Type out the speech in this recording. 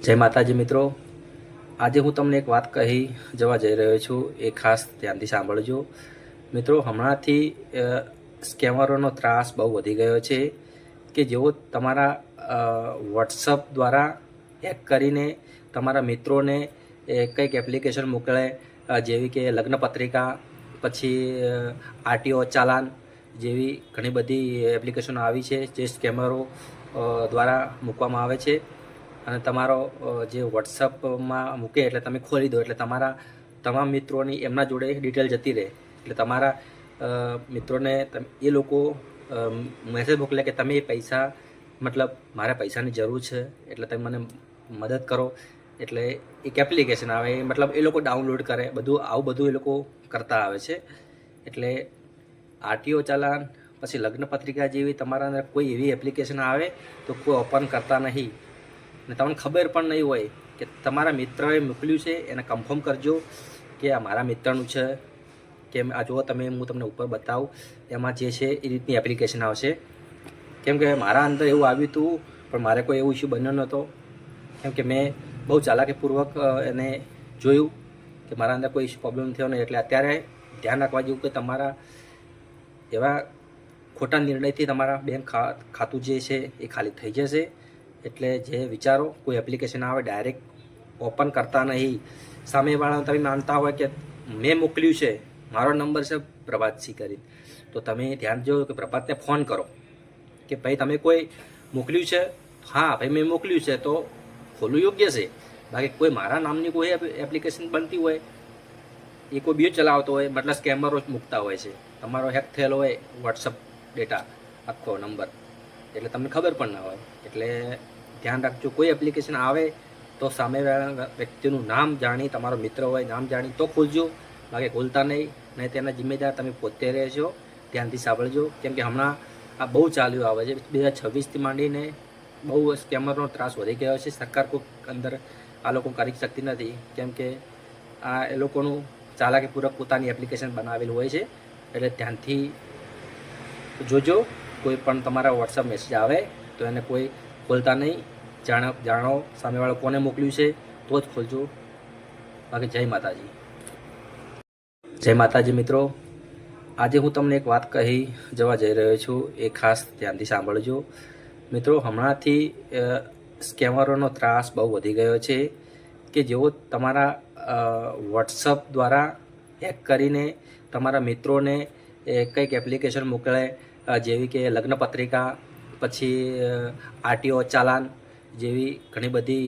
જય માતાજી મિત્રો, આજે હું તમને એક વાત કહી જવા જઈ રહ્યો છું, એ ખાસ ધ્યાનથી સાંભળજો મિત્રો. હમણાંથી સ્કેમરોનો ત્રાસ બહુ વધી ગયો છે કે જેઓ તમારા વોટ્સઅપ દ્વારા હેક કરીને તમારા મિત્રોને કંઈક એપ્લિકેશન મોકલે, જેવી કે લગ્ન પત્રિકા, પછી આરટીઓ ચાલાન જેવી ઘણી બધી એપ્લિકેશનો આવી છે જે સ્કેમરો દ્વારા મૂકવામાં આવે છે. અને તમારો જે વોટ્સઅપમાં મૂકે એટલે તમે ખોલી દો એટલે તમારા તમામ મિત્રોની એમના જોડે ડિટેલ જતી રહે. એટલે તમારા મિત્રોને એ લોકો મેસેજ મોકલે કે તમે પૈસા, મતલબ મારે પૈસાની જરૂર છે એટલે તમે મને મદદ કરો. એટલે એક એપ્લિકેશન આવે, મતલબ એ લોકો ડાઉનલોડ કરે, આવું બધું એ લોકો કરતા આવે છે. એટલે આરટીઓ ચાલાન, પછી લગ્ન પત્રિકા જેવી તમારા અંદર કોઈ એવી એપ્લિકેશન આવે તો કોઈ ઓપન કરતા નહીં. ને તમને ખબર પણ નહીં હોય કે તમારા મિત્રએ મોકલ્યું છે એને કન્ફર્મ કરજો કે આ મારા મિત્રનું છે કે આ જુઓ તમે, હું તમને ઉપર બતાવું એમાં જે છે એ રીતની એપ્લિકેશન આવશે. કેમ કે મારા અંદર એવું આવ્યું હતું પણ મારે કોઈ એવું ઇસ્યુ બન્યો નહોતો, કેમ કે મેં બહુ ચાલાકીપૂર્વક એને જોયું કે મારા અંદર કોઈ ઇસ્યુ પ્રોબ્લેમ થયો નહીં. એટલે અત્યારે ધ્યાન રાખવા જેવું કે તમારા એવા ખોટા નિર્ણયથી તમારા બેંક ખાતું જે છે એ ખાલી થઈ જશે. એટલે જે વિચારો, કોઈ એપ્લિકેશન આવે ડાયરેક્ટ ઓપન કરતા નહીં. સામેવાળા તમે માનતા હોય કે મેં મોકલ્યું છે, મારો નંબર છે પ્રભાતસિંહ કરી, તો તમે ધ્યાન જો કે પ્રભાતને ફોન કરો કે ભાઈ તમે કોઈ મોકલ્યું છે, હા ભાઈ મેં મોકલ્યું છે તો ખોલવું યોગ્ય છે. બાકી કોઈ મારા નામની કોઈ એપ્લિકેશન બનતી હોય, એ કોઈ બીજો ચલાવતો હોય, મતલબ સ્કેમરો મૂકતા હોય છે, તમારો હેક થયેલો હોય વોટ્સઅપ ડેટા આખો નંબર, એટલે તમને ખબર પણ ના હોય. એટલે ધ્યાન રાખજો, કોઈ એપ્લિકેશન આવે તો સામેવાળા વ્યક્તિનું નામ જાણી, તમારો મિત્ર હોય નામ જાણી તો ખોલજો, બાકી ખોલતા નહીં તેના જિમ્મેદાર તમે પોતે રહેશો. ધ્યાનથી સાંભળજો, કેમ કે હમણાં આ બહુ ચાલ્યું આવે છે. 2026થી માંડીને બહુ સ્કેમરનો ત્રાસ વધી ગયો છે. સરકાર કોઈ અંદર આ લોકો કરી શકતી નથી, કેમ કે આ એ લોકોનું ચાલાકીપૂર્વક પોતાની એપ્લિકેશન બનાવેલું હોય છે. એટલે ધ્યાનથી જોજો, કોઈ પણ તમારા વોટ્સઅપ મેસેજ આવે તો એને કોઈ ખોલતા નહીં. જાણો સામેવાળો કોને મોકલ્યું છે તો જ ખોલજો. બાકી જય માતાજી. જય માતાજી મિત્રો, આજે હું તમને એક વાત કહી જવા જઈ રહ્યો છું, એ ખાસ ધ્યાનથી સાંભળજો મિત્રો. હમણાંથી સ્કેમરોનો ત્રાસ બહુ વધી ગયો છે કે જેઓ તમારા વોટ્સઅપ દ્વારા હેક કરીને તમારા મિત્રોને કંઈક એપ્લિકેશન મોકલે, જેવી કે લગ્ન પત્રિકા, પછી આરટીઓ ચાલાન જેવી ઘણી બધી